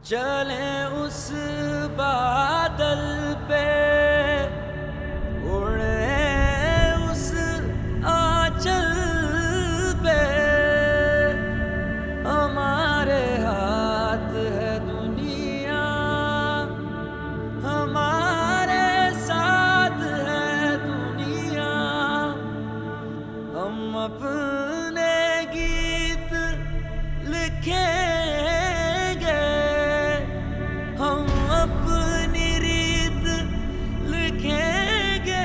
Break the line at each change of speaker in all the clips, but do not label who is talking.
चले उस बादल पे, उड़े उस आंचल पे, हमारे हाथ है दुनिया, हमारे साथ है दुनिया। हम अपने गीत लिखेंगे, हम अपनी रीत लिखेंगे।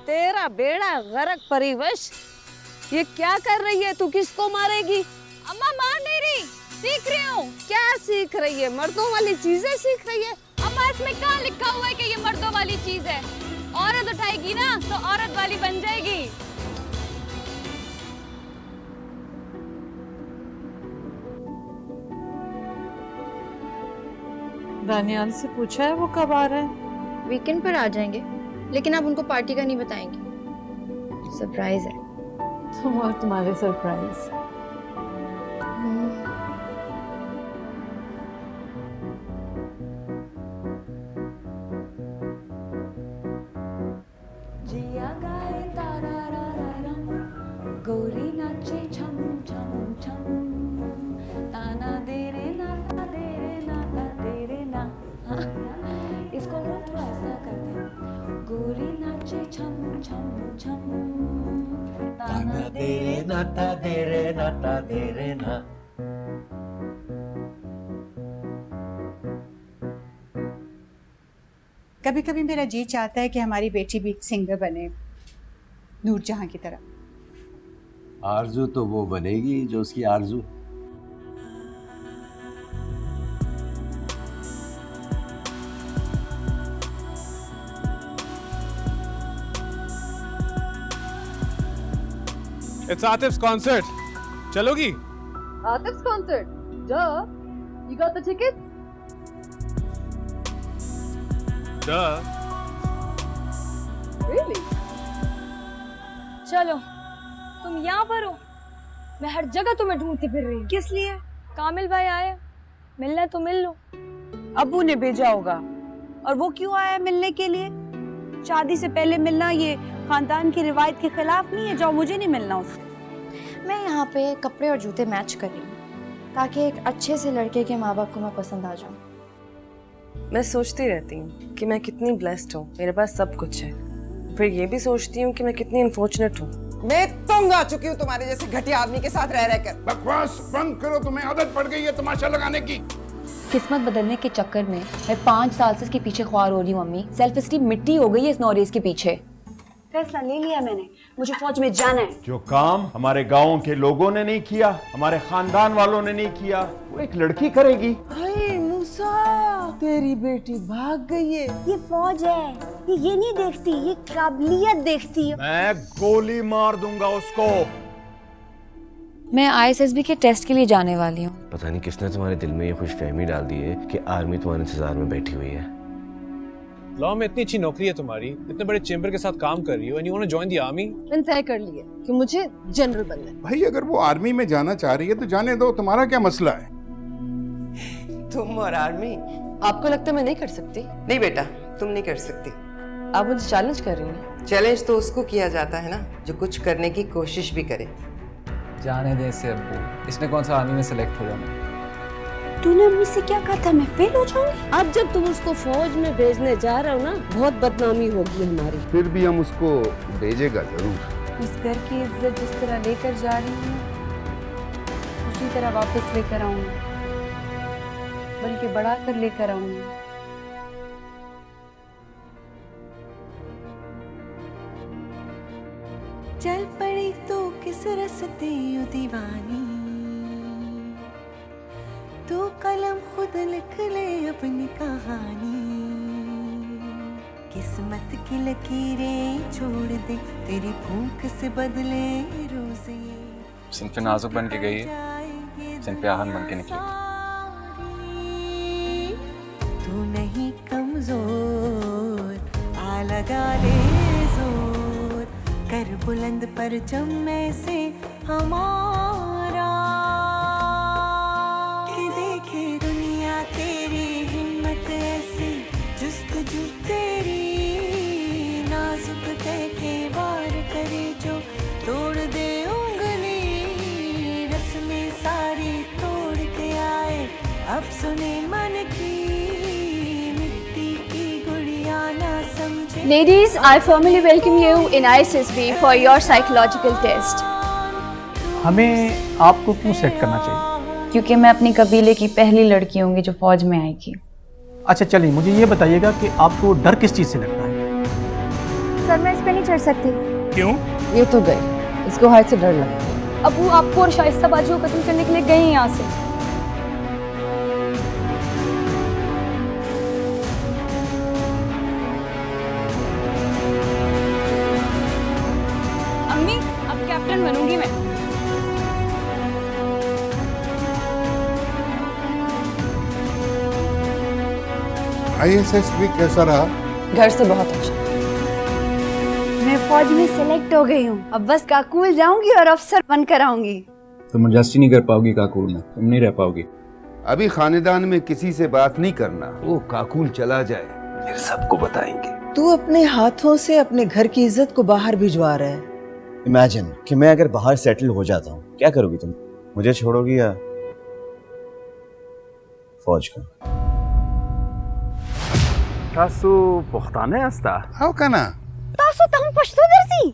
तेरा बेड़ा गर्क परिवश। ये क्या कर रही है तू? किसको मारेगी?
अम्मा मार नहीं रही, सीख रही हूँ।
क्या सीख रही है? मर्दों वाली चीजें सीख रही है?
अम्मा इसमें कहाँ लिखा हुआ है कि ये मर्दों वाली चीज है? औरत उठाएगी ना तो औरत वाली बन जाएगी।
दानियाल से पूछा है वो कब आ रहा है?
वीकेंड पर आ जाएंगे, लेकिन आप उनको पार्टी का नहीं बताएंगे। सरप्राइज है।
तुम और तुम्हारे सरप्राइज।
जिया गाए तारा रा रा रम, गौरी नाचे छम छम छम, ताना दे रे ना ता दे रे ना ता दे रे ना। हाँ, इसको हम लोग थोड़ा ऐसा करते हैं। गौरी नाचे छम छम छम, ताना दे रे ना ता दे रे ना ता दे रे ना।
कभी कभी मेरा जी चाहता है कि हमारी बेटी भी एक सिंगर बने, नूरजहां की तरह।
आरजू तो वो बनेगी जो उसकी आरजू।
It's Atif's concert. चलोगी?
Atif's concert? Duh. You got the ticket?
Duh.
Really?
चलो, तुम यहाँ पर हो। मैं हर जगह तुम्हें ढूंढती फिर रही हूँ।
किस लिए?
कामिल भाई आए, मिलना है तो मिल लो।
अब्बू ने भेजा होगा। और वो क्यों आया मिलने के लिए? शादी से पहले मिलना ये खानदान की रिवायत के खिलाफ नहीं है? जाओ, मुझे नहीं मिलना उससे।
मैं यहाँ पे कपड़े और जूते मैच कर रही हूँ ताकि एक अच्छे से लड़के के माँ बाप को मैं पसंद आ जाऊँ।
मैं सोचती रहती हूँ कि मैं कितनी ब्लेस्ड हूँ, मेरे पास सब कुछ है। फिर ये भी सोचती हूँ कि मैं कितनी अनफॉर्चुनेट हूँ।
मैं तंग आ चुकी हूँ तुम्हारे जैसे घटिया आदमी के साथ रह रहकर।
बकवास बंद करो, तुम्हें आदत पड़ गई है तमाशा लगाने की।
किस्मत बदलने के चक्कर में मैं 5 साल से इसके पीछे ख्वार हो रही हूँ अम्मी। सेल्फ एस्टीम मिट्टी हो गई है इस नौरेज के पीछे।
फैसला ले लिया मैंने, मुझे फौज में जाना है।
जो काम हमारे गांव के लोगों ने नहीं किया, हमारे खानदान वालों ने नहीं किया, वो एक लड़की करेगी।
हाय मूसा, तेरी बेटी भाग गई है। ये फौज है, ये नहीं देखती, ये काबिलियत देखती है।
मैं गोली मार दूंगा उसको।
मैं ISSB के टेस्ट के लिए जाने वाली हूँ।
पता नहीं किसने तुम्हारे दिल में ये खुशफहमी डाल दी है कि आर्मी तुम्हारे इंतजार में बैठी हुई है।
लॉ में इतनी अच्छी नौकरी है तुम्हारी, इतने बड़े चेंबर के साथ काम कर रही हो, and you want to join the army?
मैंने तय कर लिया कि मुझे जनरल बनना है।
भाई अगर वो आर्मी में जाना चाह रही है तो जाने दो, तुम्हारा क्या मसला है?
तुम और आर्मी, आपको लगता है मैं नहीं कर सकती? नहीं बेटा, तुम नहीं कर सकती।
आप मुझे चैलेंज कर रही हैं?
चैलेंज तो उसको किया जाता है ना जो कुछ करने की कोशिश भी करे।
जाने दे इसे अब्बू, इसने कौन सा आर्मी में सेलेक्ट हो जाना।
तूने अम्मी से क्या कहा था, मैं फेल हो जाऊंगी? अब जब तुम उसको फौज में भेजने जा रहे हो ना, बहुत बदनामी होगी हमारी।
फिर भी हम उसको भेजेगा जरूर।
इस घर की इज्जत जिस तरह लेकर जा रही हूँ उसी तरह वापस लेकर आऊंगी, बल्कि बढ़ा कर लेकर आऊंगी।
चल पड़ी तो किस रस्ते यू दीवानी, तू कलम खुद लिख ले अपनी कहानी। किस्मत की लकीरें छोड़ दे, तेरी भूख से बदले रोजे।
सिंफ नाजुक बन के गई है, सिंफ आहन बन के निकली।
तू नहीं कमजोर, आ लगा ले जोर।
कर बुलंद परचम में से हमारा, कि देखे दुनिया तेरी हिम्मत ऐसी, जुस्तजू तेरी नाजुक तय के वार करे जो तोड़ दे उंगली, रस्में सारी तोड़ के आए अब सुने मन की, मिट्टी की गुड़िया ना समझे।
Ladies, I formally welcome you in ISSB for your psychological test.
हमें आपको क्यों सेट करना चाहिए?
क्योंकि मैं अपनी कबीले की पहली लड़की होंगी जो फौज में आएगी।
अच्छा चलिए, मुझे ये बताइएगा कि आपको डर किस चीज़ से लगता है?
सर मैं इस पे नहीं चढ़ सकती।
क्यों?
ये तो गई, इसको हाइट से डर लगता है।
अबू आपको और शाइस्ता बाजी को कत्ल करने के लिए गए हैं यहाँ से।
अम्मी अब कैप्टन बनूंगी मैं।
ISSB कैसा रहा?
घर से बहुत अच्छा।
मैं फौज में सिलेक्ट हो गई हूँ, अब बस काकूल जाऊंगी और अफसर बनकर आऊंगी।
तुम एडजस्ट ही नहीं कर पाओगी काकूल में, तुम नहीं रह पाओगी।
अभी खानेदान में किसी से बात नहीं करना, वो काकूल चला जाए
फिर सबको बताएंगे।
तू अपने हाथों से अपने घर की इज्जत को बाहर भिजवा रहा है।
इमेजिन कि मैं अगर बाहर सेटल हो जाता हूँ, क्या करोगी तुम? मुझे छोड़ोगी या फौज को?
तासु पुख्ताने हस्ता
हाउ कना
तासो तुम पश्तो दर्जी।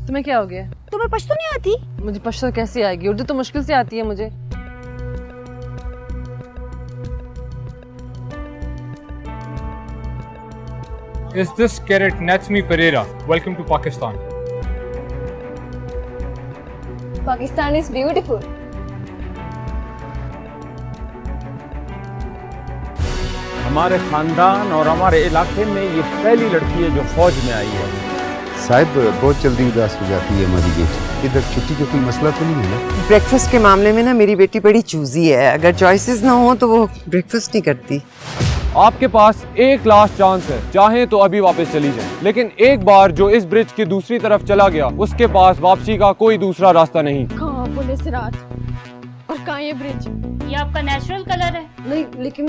तुम्हें क्या हो गया?
तुम्हें पश्तो नहीं आती?
मुझे पश्तो कैसे आएगी? उर्दू तो मुश्किल से आती है मुझे।
Is this Cadet Natsmi Pereira? Welcome to Pakistan.
Pakistan is beautiful.
हमारे खानदान और हमारे इलाके में ये पहली लड़की है जो फौज में आई है।
साहिब बहुत जल्दी उदास हो जाती है हमारी बेटी। इधर छुट्टी का कोई मसला तो नहीं है ना?
ब्रेकफास्ट के मामले में ना मेरी बेटी बड़ी चूजी है, अगर चॉइसेस ना हो तो वो ब्रेकफास्ट नहीं करती।
आपके पास एक लास्ट चांस है, चाहे तो अभी वापस चली जाए, लेकिन एक बार जो इस ब्रिज की दूसरी तरफ चला गया उसके पास वापसी का कोई दूसरा रास्ता नहीं।
कहाँ पुलिस रात और कहाँ ये ब्रिज?
ये आपका नेचुरल कलर है।
नहीं लेकिन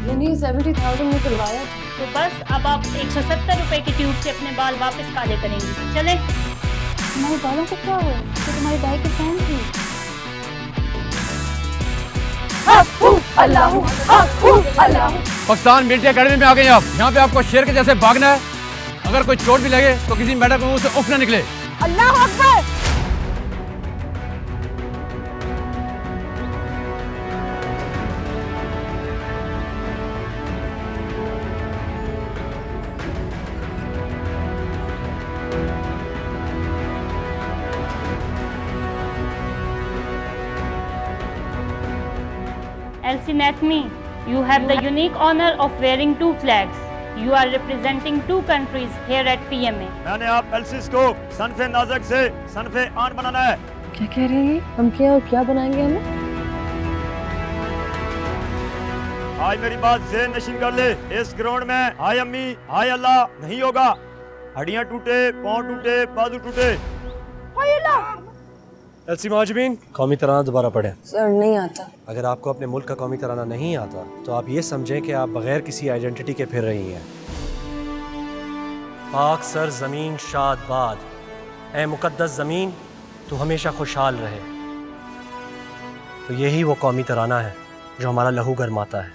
यानी 70,000 में करवाया
तो बस अब आप 170 रुपए की ट्यूब से अपने बाल वापस काले करेंगे। चले।
तुम्हारे बालों को क्या हुआ? तो तुम्हारी दाई की फैन थी।
पाकिस्तान मिलिट्री अकेडमी में आ गए आप। यहाँ पे आपको शेर के जैसे भागना है। अगर कोई चोट भी लगे तो किसी मैडम के मुंह से उफ ना निकले।
अल्लाह Akbar.
Elsie Nathmi, you have the unique honor of wearing two flags. You are representing two countries here at PMA.
मैंने आप एल्सिस को सनफे नाज़क से सनफे आन बनाना है।
क्या कह रहे हैं? हम क्या और क्या बनाएंगे हमें?
आज मेरी बात ज़हन नशीन कर ले, इस ग्राउंड में हाय अम्मी हाय अल्लाह नहीं होगा। हड्डियां टूटे, पाँव टूटे, बाजू टूटे।
हाय अल्लाह।
एल्सी महाजबीन, कौमी तराना दोबारा पढ़ें।
सर नहीं आता।
अगर आपको अपने मुल्क का कौमी तराना नहीं आता तो आप ये समझें कि आप बगैर किसी आइडेंटिटी के फिर रही हैं। पाक सर ज़मीन शाद बाद, ए मुकद्दस ज़मीन तू हमेशा खुशहाल रहे। तो यही वो कौमी तराना है जो हमारा लहू गरमाता है।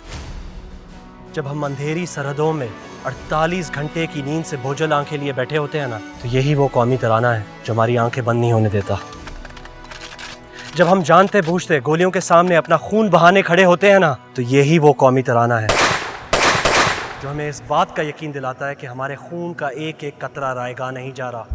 जब हम अंधेरी सरहदों में 48 घंटे की नींद से बोझल आंखें लिए बैठे होते हैं ना, तो यही वो कौमी तराना है जो हमारी आंखें बंद नहीं होने देता। जब हम जानते बूझते गोलियों के सामने अपना खून बहाने खड़े होते हैं ना, तो यही वो कौमी तराना है जो हमें इस बात का यकीन दिलाता है कि हमारे खून का एक एक कतरा रायगा नहीं जा रहा।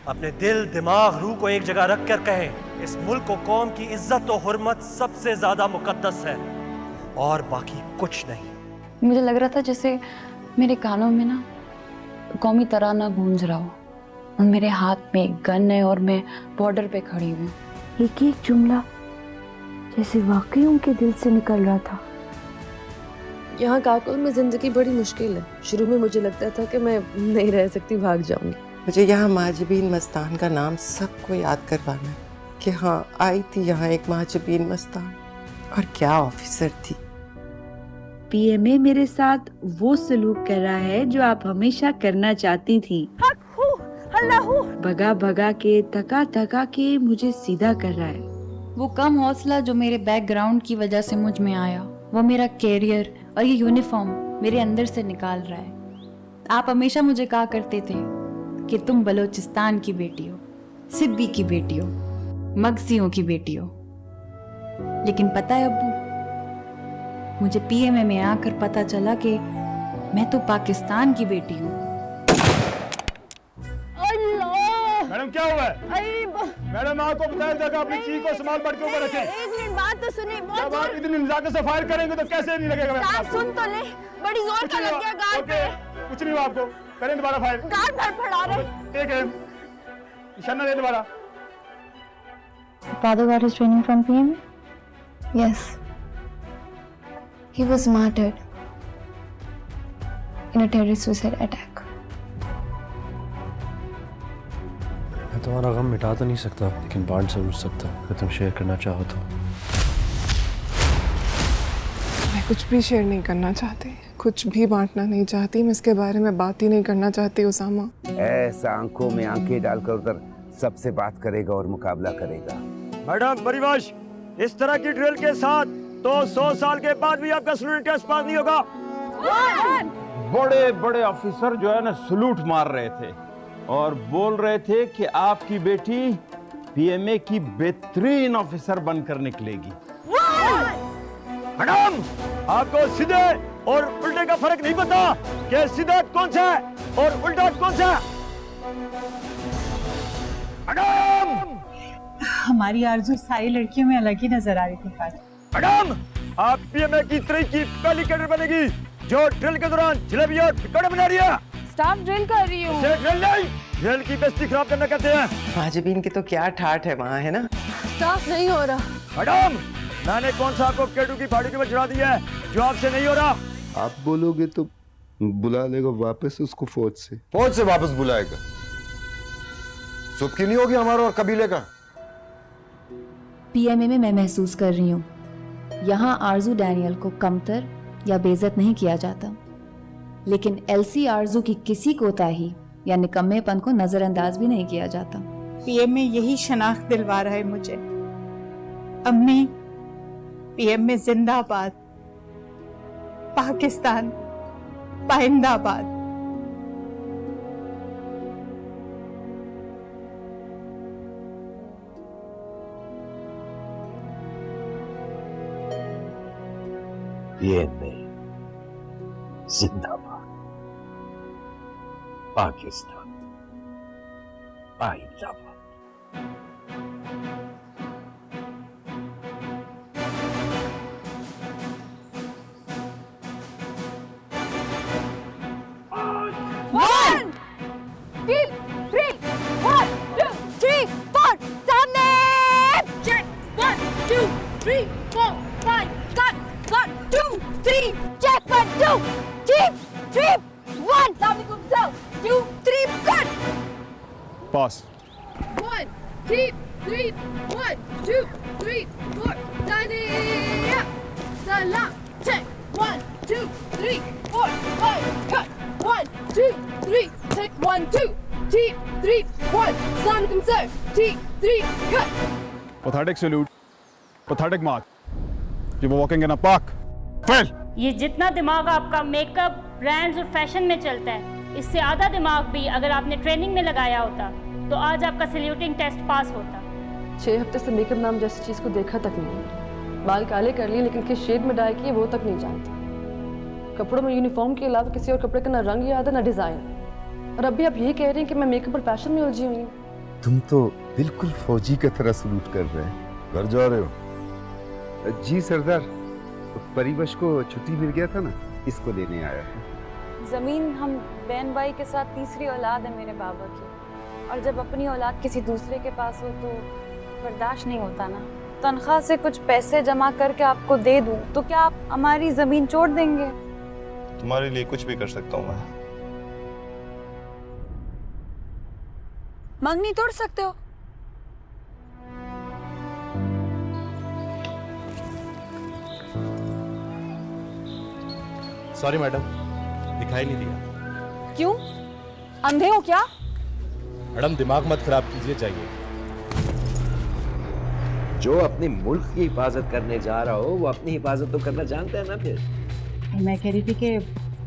अपने दिल, दिमाग, रूह को एक जगह रख कर कहें, इस मुल्क को कौम की इज्जत और हुर्मत सबसे ज्यादा मुकद्दस है और बाकी कुछ नहीं।
मुझे लग रहा था जैसे मेरे कानों में ना कौमी तराना गूंज रहा हो और मेरे हाथ में एक गन है और मैं बॉर्डर पे खड़ी हूँ। एक एक जुमला जैसे वाकई उनके दिल से निकल रहा था।
यहाँ काकुल में ज़िंदगी बड़ी मुश्किल है। शुरू में मुझे लगता था कि मैं नहीं रह सकती, भाग जाऊंगी।
मुझे यहाँ माजबीन मस्तान का नाम सबको याद करवाना है कि हाँ आई थी यहाँ एक माजबीन मस्तान, और क्या ऑफिसर थी।
पीएमए मेरे साथ वो सलूक कर रहा है जो आप हमेशा करना चाहती थी। भगा भगा के, थका थका के मुझे सीधा कर रहा है।
वो कम हौसला जो मेरे बैकग्राउंड की वजह से मुझ में आया, वो मेरा कैरियर और ये यूनिफॉर्म मेरे अंदर से निकाल रहा है। आप हमेशा मुझे कहा करते थे कि तुम बलोचिस्तान की बेटी हो, सिब्बी की बेटी हो, मगसियों की बेटी हो। लेकिन पता है अब्बू, मुझे पीएमए में आकर पता चला कि मैं तो पाकिस्तान की बेटी हूँ।
मैडम क्या हुआ है? मैडम आपको बताया जाएगा अपनी चीज को संभाल पड़ के ऊपर रखें।
एक मिनट बात तो सुनिए।
जब आप इतनी नजाकत से फायर करेंगे तो कैसे नहीं लगेगा?
आप सुन तो ले, बड़ी जोर का लग गया गार्ड पे।
कुछ नहीं हुआ आपको, करें दोबारा फायर।
गार्ड फड़फड़ा रहे।
ठीक है, निशाना दे दोबारा।
Father got his training from PMA? Yes. He was martyred in a terrorist suicide attack.
मैं तुम्हारा गम मिटा तो नहीं सकता, लेकिन बांट जरूर सकता अगर तुम शेयर करना चाहो तो।
मैं कुछ भी शेयर नहीं करना चाहती, कुछ भी बांटना नहीं चाहती। मैं इसके बारे में बात ही नहीं करना चाहती उसामा।
ऐसा आंखों में आंखें डालकर उधर सबसे बात करेगा और मुकाबला करेगा।
मैडम परिवाश, इस तरह की ड्रिल के साथ तो 100 साल के बाद भी आपका सैल्यूट टेस्ट पास नहीं होगा।
बड़े बड़े ऑफिसर जो है ना सलूट मार रहे थे और बोल रहे थे कि आपकी बेटी पीएमए की बेहतरीन ऑफिसर बनकर निकलेगी।
मैडम, आपको सीधे और उल्टे का फर्क नहीं पता कि सीधा कौन सा है और उल्टा कौन सा है। मैडम,
हमारी आरज़ू सारी लड़कियों में अलग ही नजर आ रही थी।
मैडम, आप पीएमए की तरीक की पहली कैडर बनेगी जो ड्रिल के दौरान जलेबी और पकौड़े बना रही है।
स्टाफ ड्रिल कर रही हूँ।
ड्रिल नहीं, ड्रिल की बेइज्जती खराब करना कहते हैं।
माजबीन की तो क्या ठाठ है वहाँ, है ना?
स्टाफ नहीं हो रहा।
मैडम, मैंने कौन सा आपको केटू की फाड़ी के ऊपर चढ़ा दिया है जो आपसे नहीं हो रहा?
आप बोलोगे तो बुला लेगा वापस उसको फौज से।
फौज से वापस बुलाएगा? सुबकी नहीं होगी हमारा और कबीले का।
पीएमए में मैं महसूस कर रही हूँ, यहाँ आरजू डैनियल को कमतर या बेइज्जत नहीं किया जाता, लेकिन एलसी आरजू की किसी कोताही या निकम्मेपन को नजरअंदाज भी नहीं किया जाता।
पीएम में यही शनाख्त दिलवा रहा है मुझे। अम्मी, पीएम में जिंदाबाद, पाकिस्तान पाइंदाबाद।
पीएमए जिंदाबाद, पाकिस्तान पाइंदाबाद।
One, two, three, 1, 2, 3, 4, सामने! Check, 1, 2, 3, 4, 5, cut, 1, 2, 3, check, 1, 2, 3, 3, 1, सामने घूम जाओ, 2, 3, cut!
Pass.
1, 2, 3, 1, 2, 3, 4, Dania! Salam, check, 1, 2, 3, 4, 5, cut! 1, 2, 3, check, 1, 2, 3, 3, 1, Salam alaikum sir, 3, 3, cut!
Pathetic salute, pathetic mark. You were walking in a park. Fail.
ये जितना दिमाग आपका मेकअप, ब्रांड्स और फैशन में चलता है, इससे आधा दिमाग भी अगर आपने ट्रेनिंग में लगाया होता तो आज आपका सैल्यूटिंग टेस्ट पास होता।
6 हफ्ते से मेकअप नाम जैसी चीज को देखा तक नहीं। बाल काले कर लिए लेकिन किस शेड में डाई किए वो तक नहीं जानती। कपड़ों में यूनिफॉर्म के अलावा किसी और कपड़े का ना रंग याद है ना डिजाइन। और अभी आप यही कह रही हैं कि मैं मेकअप और फैशन में उलझी हुई हूँ।
तुम तो बिल्कुल फौजी की तरह सलूट कर रहे हैं।
घर जा रहे हो?
जी सरदार, परिवश को छुट्टी मिल गया था ना, इसको लेने आया था।
जमीन हम बहन भाई के साथ तीसरी औलाद है मेरे बाबा की, और जब अपनी औलाद किसी दूसरे के पास हो तो बर्दाश्त नहीं होता ना। तनख्वाह से कुछ पैसे जमा करके आपको दे दूं तो क्या आप हमारी जमीन छोड़ देंगे?
तुम्हारे लिए कुछ भी कर सकता हूँ मैं।
मांग नहीं तोड़ सकते हो।
सॉरी मैडम, दिखाई नहीं दिया।
क्यों? अंधे हो क्या?
मैडम दिमाग मत खराब कीजिए, जाइए।
जो अपने मुल्क की हिफाजत करने जा रहा हो वो अपनी हिफाजत तो करना जानता है ना। फिर
मैं कह रही थी कि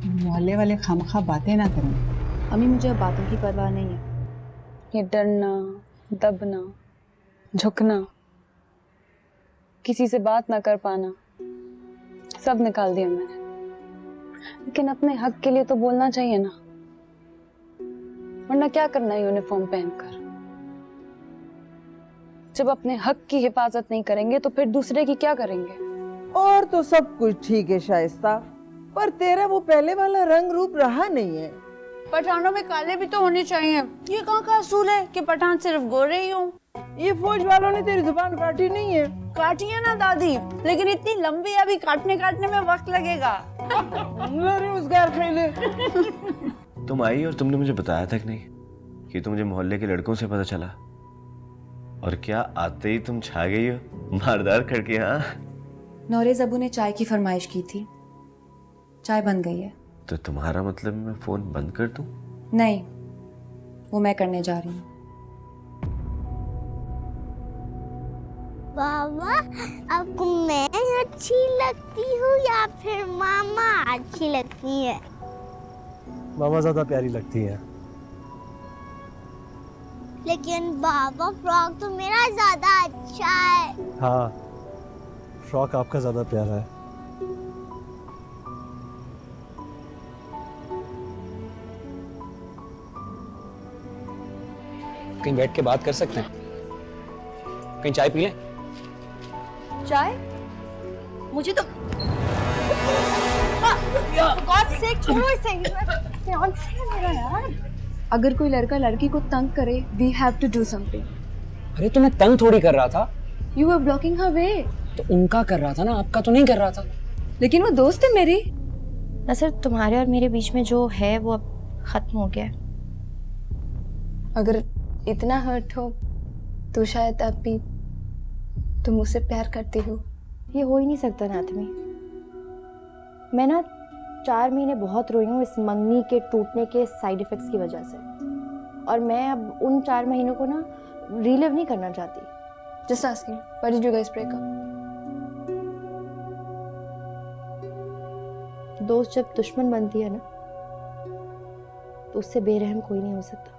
मोहल्ले वाले खामखा बातें ना करें।
अम्मी मुझे अब बातों की परवाह नहीं है। ये डरना, दबना, झुकना, किसी से बात ना कर पाना, सब निकाल दिया मैंने। लेकिन अपने हक के लिए तो बोलना चाहिए ना, वरना क्या करना है यूनिफॉर्म पहनकर। जब अपने हक की हिफाजत नहीं करेंगे तो फिर दूसरे की क्या करेंगे?
और तो सब कुछ ठीक है शाइस्ता, पर तेरा वो पहले वाला रंग रूप रहा नहीं है।
पठानों में काले भी तो होने चाहिए। ये कहाँ का असूल है कि पठान सिर्फ गोरे ही हों?
ये फौज वालों ने तेरी जुबान काटी नहीं है।
काटी है ना दादी, लेकिन इतनी लंबी अभी काटने में वक्त लगेगा।
तुम आई और तुमने मुझे बताया तक नहीं कि तुम मुझे मोहल्ले के लड़कों से पता चला, और क्या आते ही तुम छा गई हो मारदार करके। हाँ,
नौरेज़ अबू ने चाय की फरमाइश की थी, चाय बन गई है।
तो तुम्हारा मतलब मैं फोन बंद कर दूं?
नहीं, वो मैं करने जा रही हूँ।
बाबा, आपको मैं अच्छी लगती हूँ या फिर मामा अच्छी लगती है?
मामा ज्यादा प्यारी लगती है।
लेकिन बाबा, फ्रॉक तो मेरा ज्यादा अच्छा है।
हाँ, फ्रॉक आपका ज्यादा प्यारा है।
कहीं बैठ के बात कर सकते हैं? कहीं चाय पी लें?
चाय? मुझे तो God sake, छोड़ो इसे। fiancé है मेरा यार।
अगर कोई लड़का लड़की को तंग करे, we have to do something.
अरे तो मैं तंग थोड़ी कर रहा था।
You were blocking her way.
तो उनका कर रहा था ना, आपका तो नहीं कर रहा था।
लेकिन वो दोस्त है मेरी। नसर, तुम्हारे और मेरे बीच में जो है वो अब खत्म हो गया। अगर इतना हर्ट हो तो शायद अब भी तुम मुझसे प्यार करती हो। ये हो ही नहीं सकता नातमी। मैं ना 4 महीने बहुत रोई हूँ इस मंगनी के टूटने के साइड इफेक्ट्स की वजह से, और मैं अब उन 4 महीनों को ना रिलिव नहीं करना चाहती। Just asking, why did you guys break up? दोस्त जब दुश्मन बनती है ना, तो उससे बेरहम कोई नहीं हो सकता।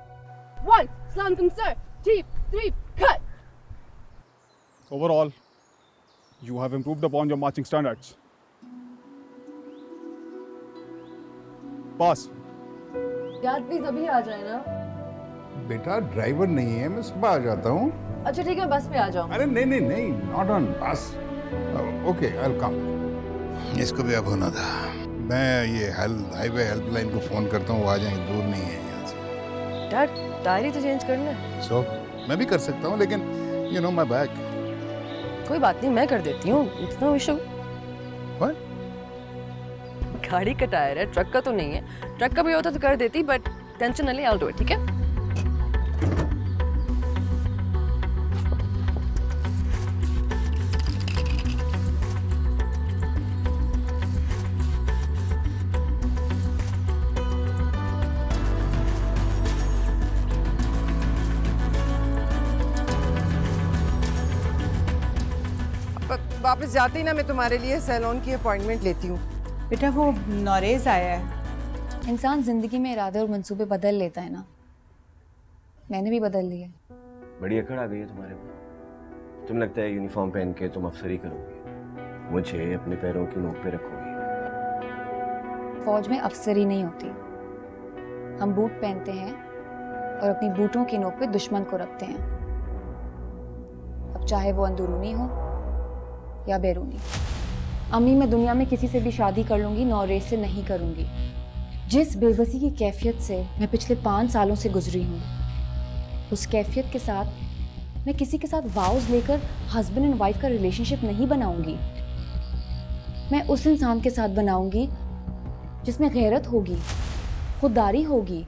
1, slam sir, 2, 3, cut.
Overall, you have improved upon your marching standards. Pass.
यार प्लीज अभी आ जाए ना।
बेटा ड्राइवर नहीं है, मैं सुबह आ जाता हूँ।
अच्छा ठीक है, बस पे आ जाओ।
अरे नहीं, नॉट ऑन बस। Okay, I will come. इसको भी अब होना था। मैं ये हाईवे हेल्पलाइन को फोन करता हूँ, वो आ जाएंगे, दूर नहीं है यहाँ से।
डैड, डायरी तो चेंज करना है।
सो मैं भी कर सकता हूँ, लेकिन यू नो माय बैग।
कोई बात नहीं, मैं कर देती हूँ, इतना इशू। गाड़ी का टायर है, ट्रक का तो नहीं है। ट्रक का भी होता तो कर देती, बट टेंशन नहीं, आई विल डू इट, ठीक है?
वापस जाते ही ना मैं तुम्हारे लिए सैलून की अपॉइंटमेंट लेती हूँ।
बेटा वो नौरेज आया है।
इंसान जिंदगी में इरादे और मंसूबे बदल लेता है ना, मैंने भी बदल लिया।
बड़ी अकड़ आ गई है तुम्हारे में। तुम लगता है यूनिफॉर्म पहन के तुम अफसरी करोगे, मुझे अपने पैरों की नोक पे रखोगी।
फौज में अफसरी नहीं होती, हम बूट पहनते हैं और अपनी बूटों की नोक पे दुश्मन को रखते हैं, अब चाहे वो अंदरूनी हो या बैरूनी। अम्मी, मैं दुनिया में किसी से भी शादी कर लूंगी, नौरेज से नहीं करूंगी। जिस बेबसी की कैफियत से मैं पिछले 5 सालों से गुजरी हूँ, उस कैफियत के साथ मैं किसी के साथ वाउज लेकर हस्बैंड एंड वाइफ का रिलेशनशिप नहीं बनाऊंगी। मैं उस इंसान के साथ बनाऊंगी जिसमें गैरत होगी, खुददारी होगी,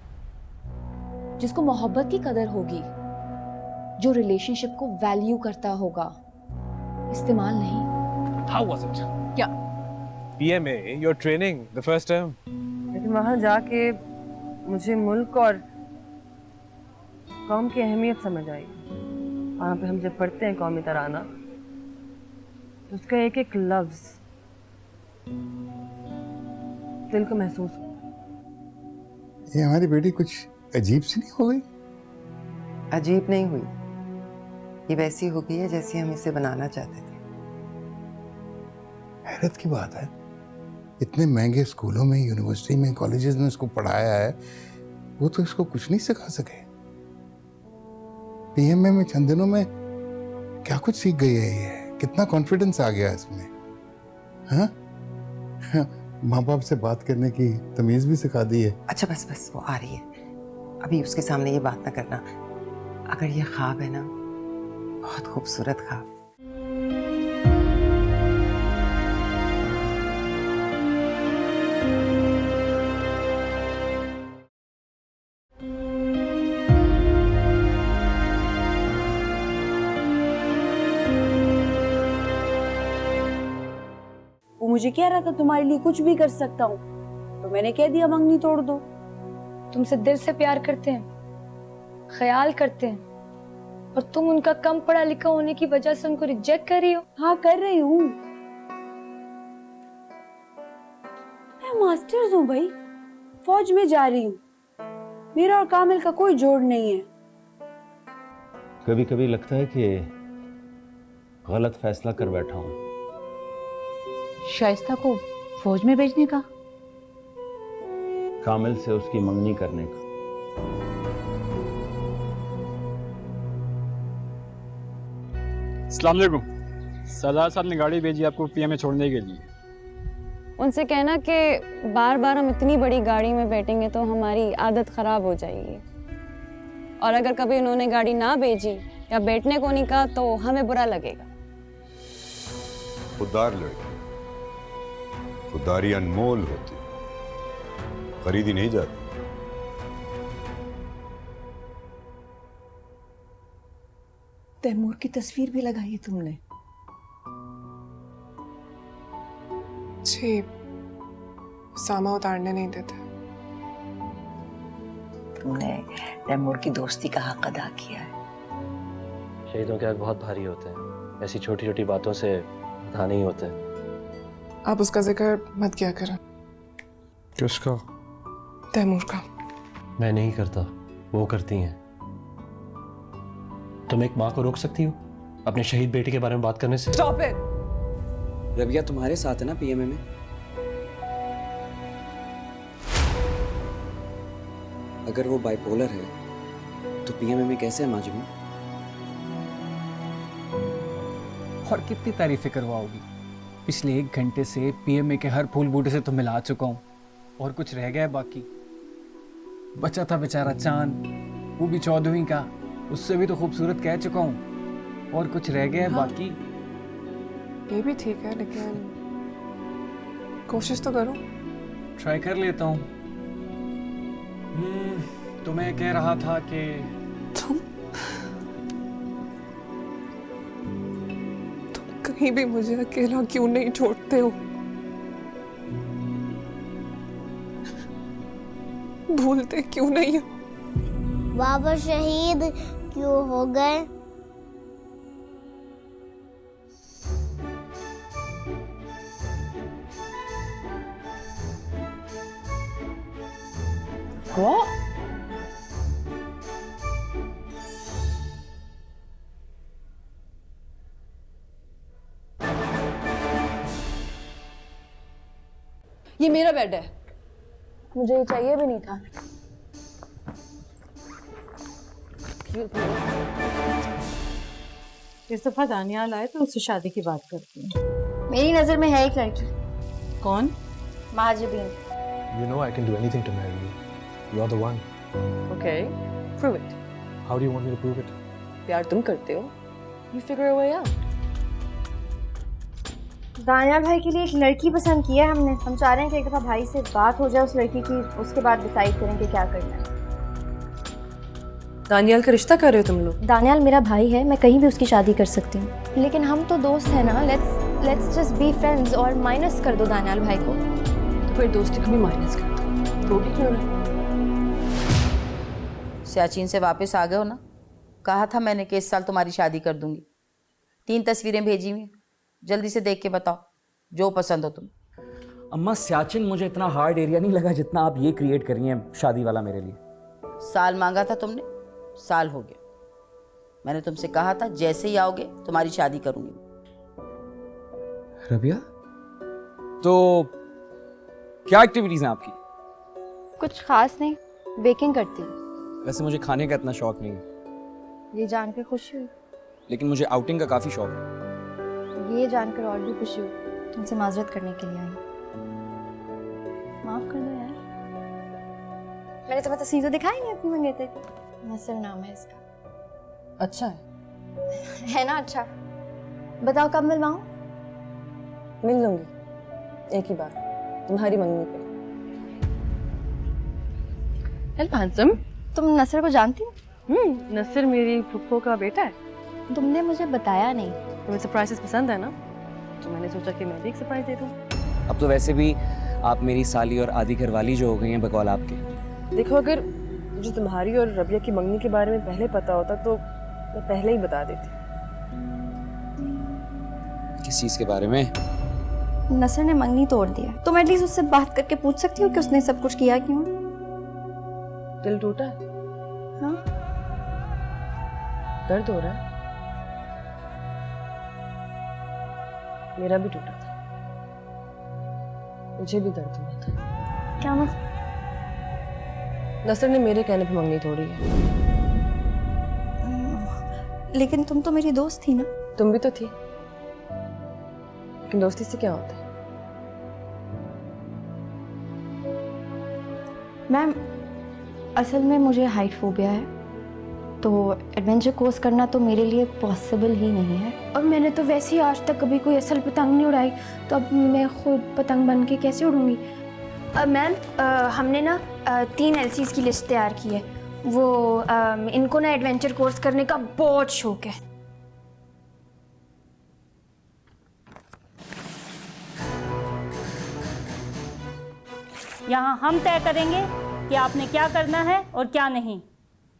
जिसको मोहब्बत की कदर होगी, जो रिलेशनशिप को वैल्यू करता होगा, इस्तेमाल नहीं।
How was it?
क्या?
PMA, your training, the first time.
लेकिन वहाँ जाके मुझे मुल्क और कौम की अहमियत समझ आई। वहाँ पे हम जब पढ़ते हैं कौमी तराना तो उसका एक एक लफ्ज दिल को महसूस हो।
ये हमारी बेटी कुछ अजीब सी नहीं हो गई?
अजीब नहीं हुई, ये वैसी हो गई है जैसी हम इसे बनाना चाहते थे।
हैरत की बात है, इतने महंगे स्कूलों में, यूनिवर्सिटी में, कॉलेजेस में इसको पढ़ाया है, वो तो इसको कुछ नहीं सिखा सके। पीएमए में चंद दिनों में क्या कुछ सीख गई है ये, कितना कॉन्फिडेंस आ गया इसमें। हाँ, माँ बाप से बात करने की तमीज भी सिखा दी है।
अच्छा बस बस, वो आ रही है, अभी उसके सामने ये बात ना करना। अगर ये ख्वाब है ना, बहुत खूबसूरत ख्वाब।
वो मुझे कह रहा था तुम्हारे लिए कुछ भी कर सकता हूँ, तो मैंने कह दिया मंगनी तोड़ दो।
तुमसे दिल से प्यार करते हैं, ख्याल करते हैं, और तुम उनका कम पढ़ा लिखा होने की वजह से उनको रिजेक्ट कर रही हो।
हाँ कर रही हूँ, मैं मास्टर्स हूँ भाई, फौज में जा रही हूँ, मेरा और कामिल का कोई जोड़ नहीं है।
कभी कभी लगता है कि गलत फैसला कर बैठा हूँ।
शाइस्ता को फौज में भेजने का?
कामिल से उसकी मंगनी करने का।
अस्सलाम वालेकुम। सरदार साहब ने गाड़ी भेजी आपको पीएमए छोड़ने के लिए।
उनसे कहना कि बार बार हम इतनी बड़ी गाड़ी में बैठेंगे तो हमारी आदत खराब हो जाएगी, और अगर कभी उन्होंने गाड़ी ना भेजी या बैठने को नहीं कहा तो हमें बुरा लगेगा।
खुददार लड़की, खुददारी अनमोल होती, खरीदी नहीं जाती।
तैमूर की तस्वीर भी लगाई है तुमने?
जी, सामा उतारने नहीं देते।
तुमने तैमूर की दोस्ती का हक अदा किया है।
शहीदों के हक बहुत भारी होते हैं, ऐसी छोटी छोटी बातों से अदा नहीं होते।
आप उसका जिक्र मत किया करें।
किसका?
तैमूर का।
मैं नहीं करता, वो करती हैं। तुम एक माँ को रोक सकती हो अपने शहीद बेटे के बारे में बात करने से?
Stop it!
रबिया तुम्हारे साथ है ना पीएमए में? अगर वो बाइपोलर है तो पीएमए में कैसे है माजूम?
और कितनी तारीफें करवाओगी? पिछले 1 घंटे से पीएमए के हर फूल बूटे से तो मिला चुका हूँ, और कुछ रह गया है बाकी? बचा था बेचारा चांद, वो भी 14वीं का, उससे भी तो खूबसूरत कह चुका हूँ, और कुछ रह गया है बाकी?
ये भी ठीक है, लेकिन कोशिश तो करो।
ट्राई कर लेता हूँ। तो मैं कह रहा था कि
तुम कहीं भी मुझे अकेला क्यों नहीं छोड़ते हो? भूलते क्यों नहीं हो?
बाबा शहीद क्यों हो गए?
ये मेरा बेड है।
मुझे ये चाहिए भी नहीं था।
इस दफा दानियाल आए तो उससे शादी की बात करती हूँ।
मेरी नजर में है एक लड़की।
कौन?
महाजबीन।
You know I can do anything to marry you. You're the one.
Okay, prove it.
How do you want me to prove it?
प्यार तुम करते हो। You figure a way out.
Daniyal भाई के लिए एक लड़की पसंद की है हमने। हम चाह रहे हैं कि एक दफ़ा भाई से बात हो जाए उस लड़की की, उसके बाद डिसाइड करेंगे क्या करना है।
दानियाल का रिश्ता कर रहे हो तुम लोग?
दानियाल मेरा भाई है, मैं कहीं भी उसकी शादी कर सकती हूँ, लेकिन हम तो दोस्त हैं ना। लेट्स जस्ट बी फ्रेंड्स और माइनस कर दो दानियाल भाई को।
तो फिर दोस्ती को भी माइनस कर दो, तो भी क्यों ना।
सियाचिन से वापस आ गए हो ना? कहा था मैंने कि इस साल तुम्हारी शादी कर दूंगी। 3 तस्वीरें भेजी हुई, जल्दी से देख के बताओ जो पसंद हो तुम।
अम्मा सियाचिन मुझे इतना हार्ड एरिया नहीं लगा जितना आप ये क्रिएट कर रही हैं शादी वाला मेरे लिए।
साल मांगा था तुमने, साल हो गया। मैंने तुमसे कहा था जैसे ही आओगे तुम्हारी शादी करूंगी।
रबिया, तो क्या एक्टिविटीज हैं आपकी?
कुछ खास नहीं, बेकिंग करती हूँ।
वैसे मुझे खाने का इतना शौक नहीं है,
ये जानकर खुशी हुई।
लेकिन मुझे आउटिंग का काफी शौक है।
ये जानकर और भी खुशी हुई। तुमसे माजरत करने के लिए आई। माफ कर दो यार, मैंने तुम्हें तस्वीर तो दिखाई नहीं अपनी मंगेतर की। नसर नाम है इसका।
अच्छा
है ना? अच्छा बताओ कब मिलवाऊं?
मिल लूंगी एक ही बार, तुम्हारी मंगनी पे। हेलो हैंडसम,
तुम नसर को जानती हो?
नसर मेरी फुफ्फो का बेटा है।
तुमने मुझे बताया नहीं।
तुम्हें सरप्राइजेस पसंद है ना, तो मैंने सोचा कि मैं भी एक सरप्राइज दे दूं।
अब तो वैसे भी आप मेरी साली और आधी घरवाली जो हो गई हैं बकौल आपके।
देखो, अगर मुझे तुम्हारी और रबिया की मंगनी के बारे में पहले पता होता तो मैं पहले ही बता देती।
किस चीज के बारे में?
नसर ने मंगनी तोड़ दिया। तुम एटलीस्ट उससे बात करके पूछ सकती हो कि उसने सब कुछ किया क्यों?
दिल टूटा है?
हाँ।
दर्द हो रहा है? मेरा भी टूटा था, मुझे भी दर्द हुआ था।
क्या मतलब?
नसर ने मेरे कहने पे मंगनी तोड़ी है।
लेकिन तुम तो मेरी दोस्त थी ना।
तुम भी तो थी, लेकिन दोस्ती से क्या होता है?
मैम, असल में मुझे हाइट फोबिया है, तो एडवेंचर कोर्स करना तो मेरे लिए पॉसिबल ही नहीं है। और मैंने तो वैसे ही आज तक कभी कोई असल पतंग नहीं उड़ाई, तो अब मैं खुद पतंग बन के कैसे उड़ूंगी? मैम, हमने ना 3 LCs की लिस्ट तैयार की है। वो इनको ना एडवेंचर कोर्स करने का बहुत शौक है।
यहाँ हम तय करेंगे कि आपने क्या करना है और क्या नहीं।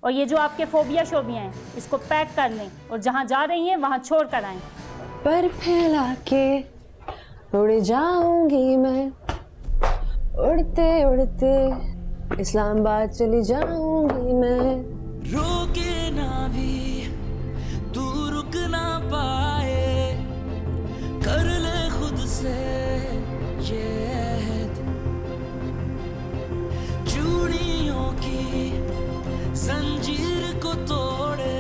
और ये जो आपके फोबिया शोबिया हैं, इसको पैक कर लें और जहाँ जा रही हैं वहाँ छोड़ कर आएँ।
पर फैला के उड़ जाऊंगी मैं, उड़ते उड़ते इस्लामाबाद चली जाऊंगी मैं।
रोके ना भी तू रुक ना पाए, कर ले खुद से ये अहद, चूड़ियों की जंजीर को तोड़े।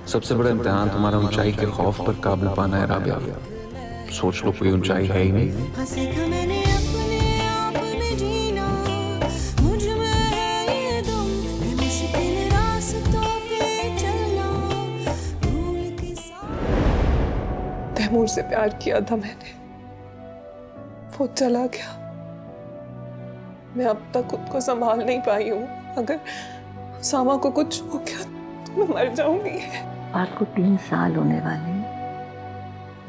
सबसे बड़ा इम्तिहान तुम्हारा ऊंचाई के खौफ पर काबू पाना है राबिया। सोच लो कोई ऊंचाई है ही नहीं।
तैमूर से प्यार किया था मैंने, वो चला गया। मैं अब तक खुद को संभाल नहीं पाई हूँ। अगर सामा को कुछ हो गया तो मैं मर जाऊंगी।
बात को 3 साल होने वाले,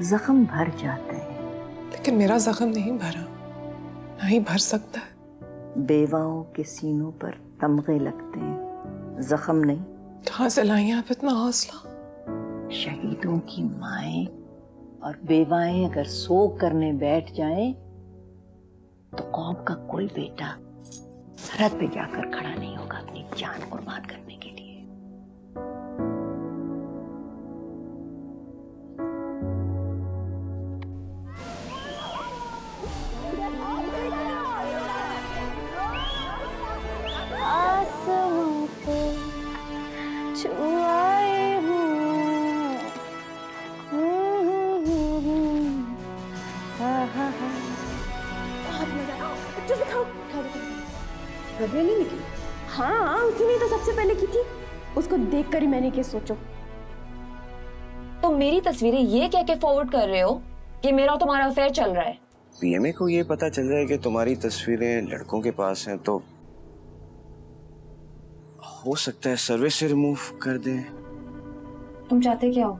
जख्म भर जाते हैं,
लेकिन मेरा जख्म नहीं भरा, नहीं भर सकता है।
बेवाओं के सीनों पर तमगे लगते हैं, जख्म नहीं।
कहाँ से लाई आप इतना हौसला?
शहीदों की माएं और बेवाएं अगर सोग करने बैठ जाएं, तो कौम का कोई बेटा सरहद पे जाकर खड़ा नहीं होगा अपनी जान कुर्बान करने के लिए।
आसमां को छुआए हूँ,
रबिया नहीं निकली? हाँ, उसी ने तो सबसे पहले की थी। उसको देखकर ही मैंने क्या सोचो।
तो मेरी तस्वीरें ये कह के फॉरवर्ड कर रहे हो
कि मेरा और तुम्हारा अफेयर चल रहा है।
पीएमए को ये पता चल जाए कि तुम्हारी तस्वीरें लड़कों के पास हैं तो हो सकता है सर्विस से रिमूव कर दें।
तुम चाहते क्या हो?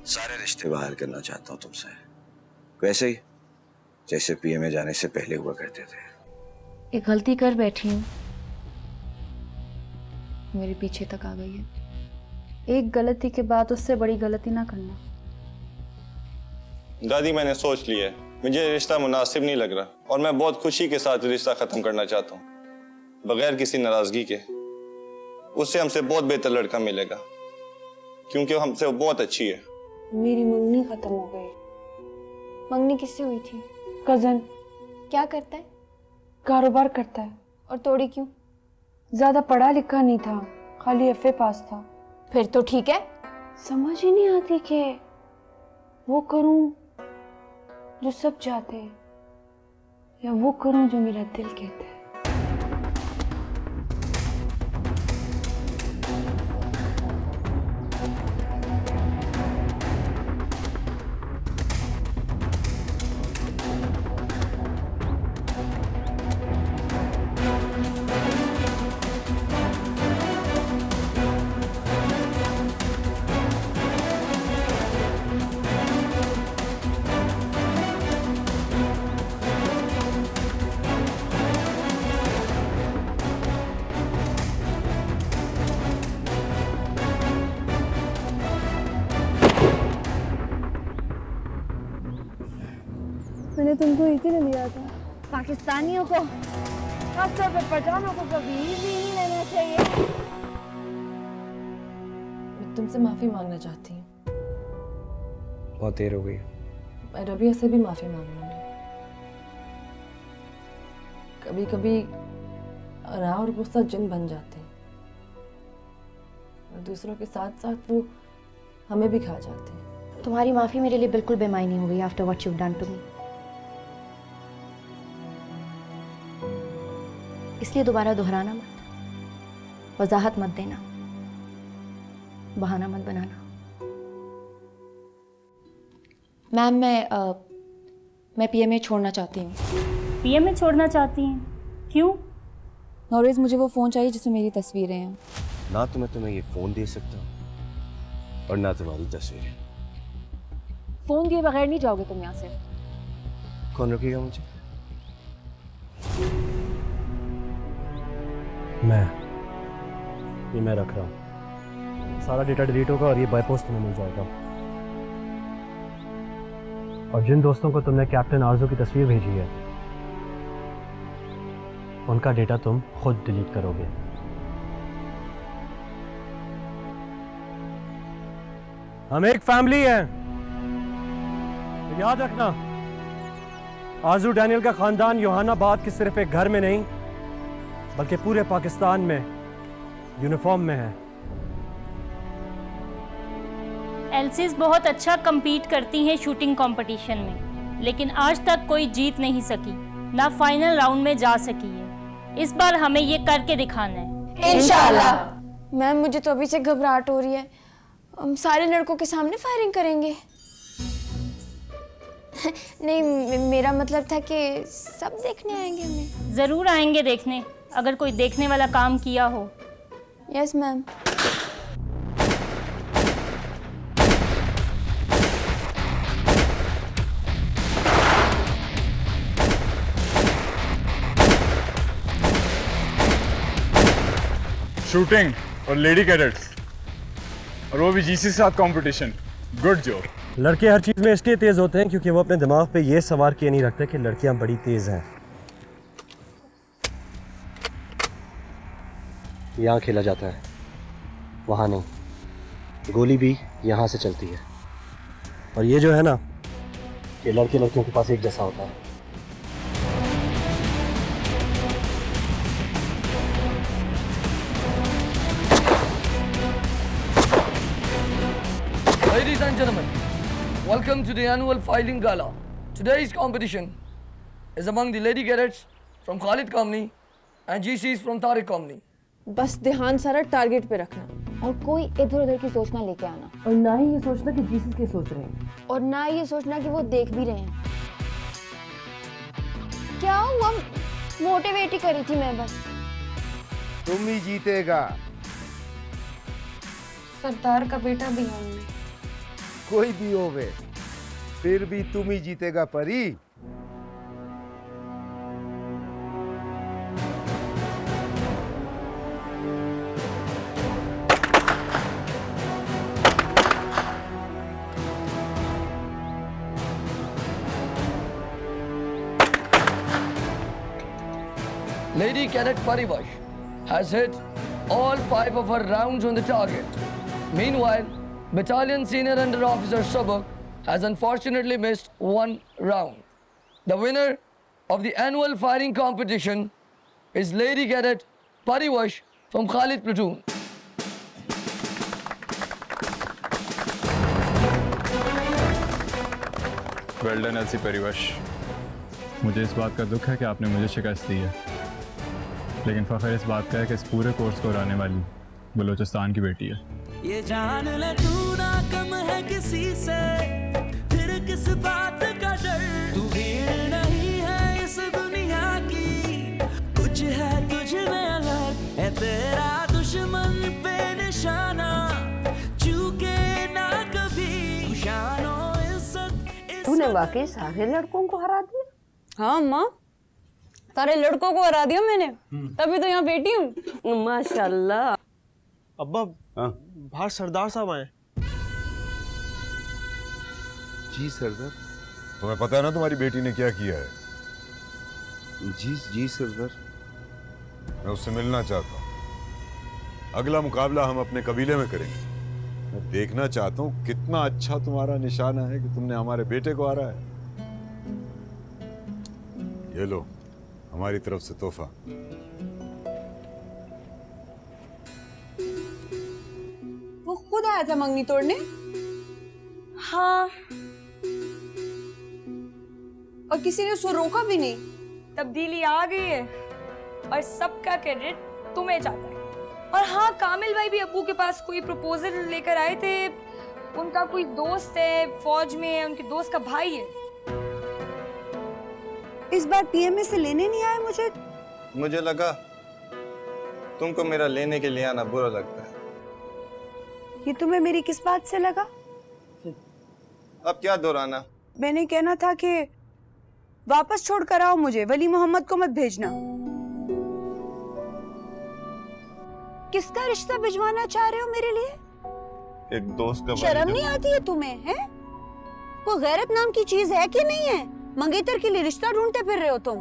सारे रिश्ते बाहर करना चाहता हूँ तुमसे, वैसे ही जैसे पीएमए जाने से पहले हुआ करते थे।
एक गलती कर बैठी हूँ, मेरे पीछे तक आ गई है। एक गलती के बाद उससे बड़ी गलती ना करना।
दादी मैंने सोच लिया है, मुझे रिश्ता मुनासिब नहीं लग रहा और मैं बहुत खुशी के साथ रिश्ता खत्म करना चाहता हूँ, बगैर किसी नाराजगी के। उससे हमसे बहुत बेहतर लड़का मिलेगा क्योंकि हमसे वो बहुत अच्छी है।
मेरी मंगनी खत्म हो गई।
मंगनी किससे हुई थी?
कजन।
क्या करता है?
कारोबार करता है।
और तोड़ी क्यों?
ज्यादा पढ़ा लिखा नहीं था, खाली एफए पास था।
फिर तो ठीक है।
समझ ही नहीं आती कि वो करूं जो सब चाहते हैं या वो करूं जो मेरा दिल कहता है। मैंने तुमको इसीलिए लिया था।
पाकिस्तानियों को, खासतौर पर पठानों को कभी इजी नहीं लेना चाहिए।
मैं तुमसे माफी मांगना चाहती हूँ।
बहुत देर हो गई।
मैं रबिया से भी माफी मांग लूंगी। कभी कभी अना और गुस्सा जिन बन जाते हैं और दूसरों के साथ साथ वो हमें भी खा जाते हैं।
तुम्हारी माफी मेरे लिए बिल्कुल बेमायनी हो गई after what you done to me. इसलिए दोबारा दोहराना मत, वजाहत मत देना, बहाना मत बनाना। मैम मैं पीएमए छोड़ना चाहती हूँ।
पीएमए छोड़ना चाहती हैं? क्यों?
नॉरेज, मुझे वो फ़ोन चाहिए जिसमें मेरी तस्वीरें हैं।
ना तो मैं तुम्हें ये फोन दे सकता हूँ और ना तुम्हारी तस्वीरें।
फ़ोन दिए बगैर नहीं जाओगे तुम यहाँ से।
कौन रोकेगा मुझे?
मैं रख रहा हूँ। सारा डेटा डिलीट होगा और ये बाय पोस्ट तुम्हें मिल जाएगा। और जिन दोस्तों को तुमने कैप्टन आरजू की तस्वीर भेजी है उनका डेटा तुम खुद डिलीट करोगे। हम एक फैमिली हैं, तो याद रखना आरजू डैनियल का खानदान योहानाबाद के सिर्फ एक घर में नहीं बल्कि पूरे पाकिस्तान में यूनिफॉर्म में है।
एल्सीज बहुत अच्छा compete करती हैं शूटिंग कंपटीशन में, लेकिन आज तक कोई जीत नहीं सकी, ना फाइनल राउंड में जा सकी है। इस बार हमें ये करके दिखाना है
इंशाल्लाह। मैम मुझे तो अभी से घबराहट हो रही है। हम सारे लड़कों के सामने फायरिंग करेंगे? नहीं, मेरा मतलब था कि सब देखने आएंगे हमें।
जरूर आएंगे देखने, अगर कोई देखने वाला काम किया हो।
Yes ma'am.
शूटिंग और लेडी कैडेट्स और वो भी जीसी के साथ कंपटीशन। Good job.
लड़के हर चीज़ में इसलिए तेज़ होते हैं क्योंकि वो अपने दिमाग पे ये सवार किए नहीं रखते कि लड़कियां बड़ी तेज़ हैं। यहाँ खेला जाता है, वहाँ नहीं। गोली भी यहाँ से चलती है। और ये जो है ना, ये लड़के लड़कियों के पास एक जैसा होता है।
Ladies and gentlemen, welcome to the annual filing gala. Today's competition is among the lady cadets from Khalid Company and GCs from Tariq Company.
बस ध्यान सारा टारगेट पे रखना
और कोई इधर उधर की सोच ना लेके आना,
और ना ही ये सोचना कि जीसस के सोच रहे हैं,
और ना ये सोचना कि वो देख भी रहे हैं। क्या हुआ, मोटिवेट ही करी थी मैं बस।
तुम ही जीतेगा।
सरदार का बेटा भी हूँ मैं।
कोई भी होवे, फिर भी तुम ही जीतेगा परी।
Lady Cadet Parivash has hit all 5 of her rounds on the target. Meanwhile, Battalion Senior Under Officer Subak has unfortunately missed 1 round. The winner of the annual firing competition is Lady Cadet Parivash from Khalid Platoon.
Well done LC Parivash. मुझे इस बात का दुख है कि आपने मुझे शिकस्त दी है, लेकिन फख्र इस बात का है कि इस पूरे कोर्स को उड़ाने वाली बलूचिस्तान की बेटी है।
ये जान ले तू ना कम है किसी से, फिर किस बात का डर। तू भीड़ नहीं है इस दुनिया की, कुछ है तुझ में अलग, है तेरा दुश्मन पे निशाना, चूके ना कभी शानो इज्जत।
तूने वाकई सारे लड़कों को हरा दिया?
हाँ माँ, सारे लड़कों को हरा दिया मैंने, तभी तो यहाँ बैठी हूँ। माशाल्लाह।
अब्बा, बाहर सरदार साहब आए।
जी सरदार।
तुम्हें पता है ना तुम्हारी बेटी ने क्या किया है?
जी सरदार।
मैं उससे मिलना चाहता हूँ। अगला मुकाबला हम अपने कबीले में करेंगे। मैं देखना चाहता हूँ कितना अच्छा तुम्हारा निशाना है कि तुमने हमारे बेटे को हराया है। ये लो, हमारी तरफ से तोहफा।
वो खुद आया था मंगनी तोड़ने? हाँ। और किसी ने उसको रोका भी नहीं।
तब्दीली आ गई है और सबका क्रेडिट तुम्हें जाता है। और हाँ, कामिल भाई भी अब्बू के पास कोई प्रपोजल लेकर आए थे। उनका कोई दोस्त है फौज में, है उनके दोस्त का भाई है।
इस बार पीएमए से लेने नहीं आए मुझे।
मुझे लगा तुमको मेरा लेने के लिए आना बुरा लगता है।
ये तुम्हें मेरी किस बात से लगा?
अब क्या दोहराना?
मैंने कहना था कि वापस छोड़ कर आओ मुझे, वली मोहम्मद को मत भेजना। किसका रिश्ता भिजवाना चाह रहे हो मेरे लिए?
एक दोस्त का।
शर्म नहीं आती है तुम्हें? हैं? कोई गैरत नाम की चीज है कि नहीं है? मंगेतर के लिए रिश्ता ढूंढते फिर रहे हो तुम।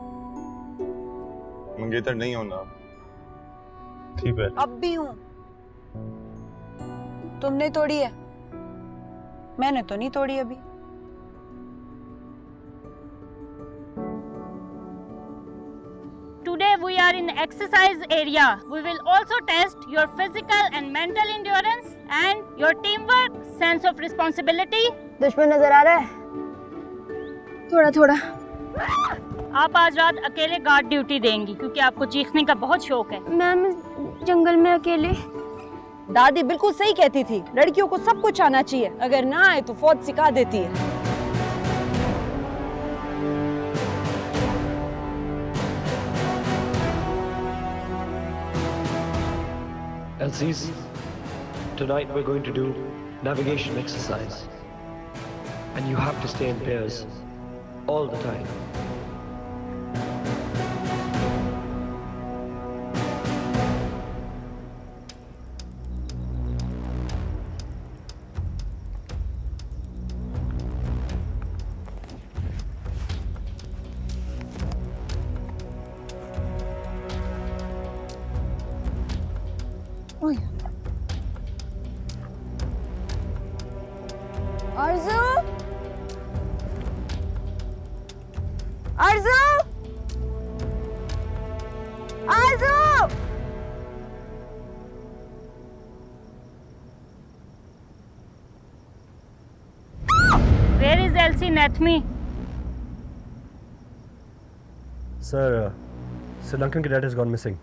मंगेतर नहीं हो ना? ठीक है।
अब भी हूँ। तुमने तोड़ी है, मैंने तो नहीं तोड़ी अभी।
Today we are in exercise area. We will also test your physical and mental endurance and your teamwork, sense of responsibility.
दुश्मन नजर आ रहा है? थोड़ा थोड़ा।
आप आज रात अकेले गार्ड ड्यूटी देंगी क्योंकि आपको चीखने का बहुत शौक है।
मैम, जंगल में अकेले।
दादी बिल्कुल सही कहती थी, लड़कियों को सब कुछ आना चाहिए, अगर ना आए तो फौज सिखा देती है।
LCs, tonight we're going to do navigation exercise, and you have to stay in pairs all the time.
Arzoo, Arzoo, Arzoo.
Where is Elsie Nathmi?
Sir, Sri Lankan cadet has gone missing.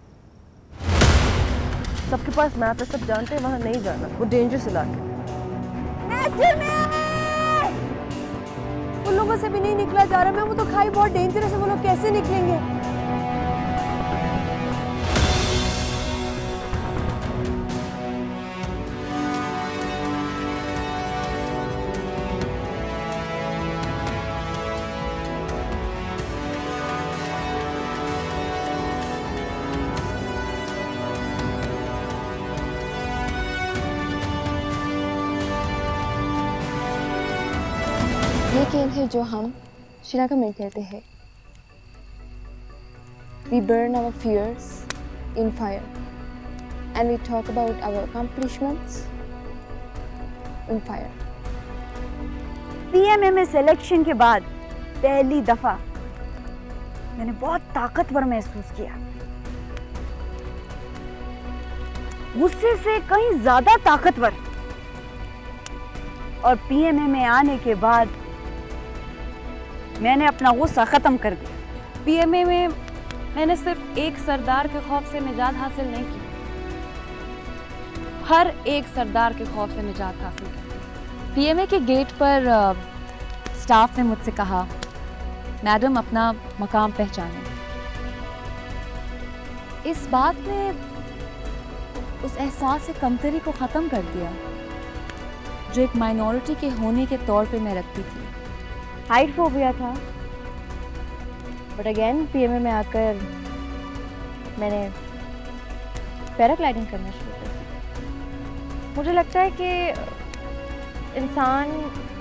सबके पास map है, सब जानते हैं वहाँ नहीं जाना, वो dangerous इलाका।
उन लोगों से भी नहीं निकला जा रहा। मैं वो तो खाई बहुत डेंजरस है, वो लोग कैसे निकलेंगे?
ये खेल है जो हम श्रीलंका में खेलते हैं। We burn our fears in fire and we talk about our accomplishments in fire.
PMMA selection के बाद पहली दफा मैंने बहुत ताकतवर महसूस किया, गुस्से से कहीं ज्यादा ताकतवर। और PMMA में आने के बाद मैंने अपना गुस्सा खत्म कर दिया।
PMA में मैंने सिर्फ एक सरदार के खौफ से निजात हासिल नहीं की, हर एक सरदार के खौफ से निजात हासिल की।
PMA के गेट पर स्टाफ ने मुझसे कहा, मैडम अपना मकाम पहचानें। इस बात ने उस एहसास से कमतरी को ख़त्म कर दिया जो एक माइनॉरिटी के होने के तौर पे मैं रखती थी।
हाइट फोबिया था, बट अगेन PMA में आकर मैंने पैराग्लाइडिंग करना शुरू कर दिया। मुझे लगता है कि इंसान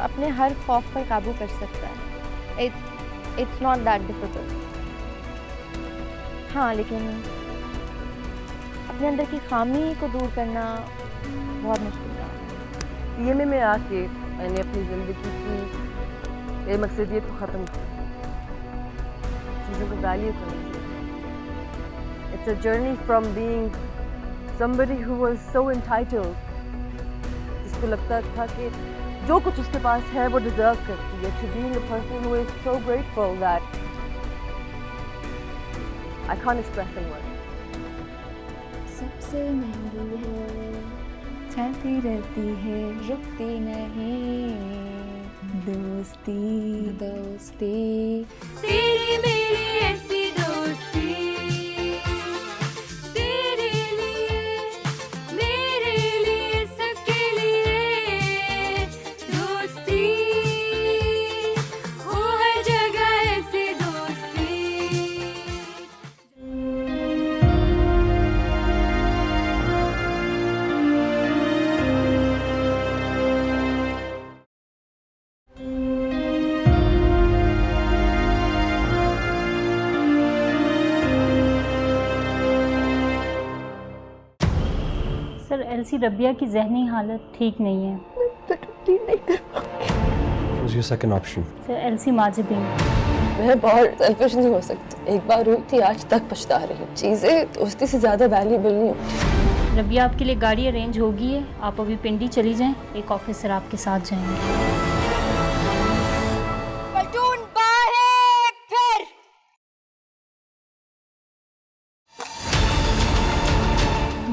अपने हर खौफ पर काबू कर सकता है। It's not that difficult. हाँ, लेकिन अपने अंदर की खामी को दूर करना बहुत मुश्किल है।
PMA में आके मैंने अपनी ज़िंदगी की मकसदियत को ख़त्म किया, चीज़ों को वैल्यू करना। It's a journey from being somebody who was so entitled, जिसको लगता था कि जो कुछ उसके पास है वो डिजर्व करती है, to being a person who is so grateful that I can't express in words.
सबसे महंगी है, चलती रहती है, रुकती नहीं, दोस्ती दोस्ती
तेरी मेरी ऐसी दोस्ती, तेरे लिए मेरे लिए सबके लिए दोस्ती, हो हर जगह ऐसी दोस्ती।
सर, एलसी रबिया की जहनी हालत ठीक नहीं है।
Who's your second option?
Sir, LC Majibin.
मैं बहुत सेल्फिश नहीं हो सकती, एक बार हुई थी, आज तक पछता रही हूँ। चीज़ें दोस्ती से ज़्यादा वैल्यूबल नहीं होती।
रबिया, आपके लिए गाड़ी अरेंज होगी है, आप अभी पिंडी चली जाएं, एक ऑफिसर आपके साथ जाएंगे।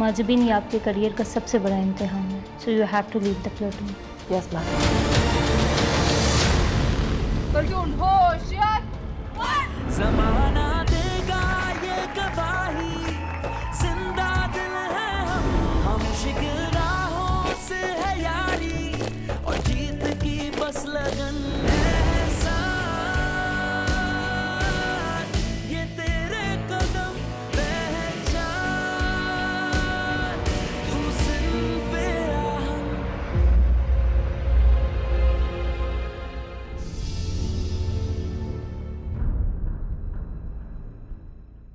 माजिबीन, ये आपके करियर का सबसे बड़ा इम्तिहान है, so you have to leave the platoon.
Yes ma'am.
Platoon होशियार। ज़माना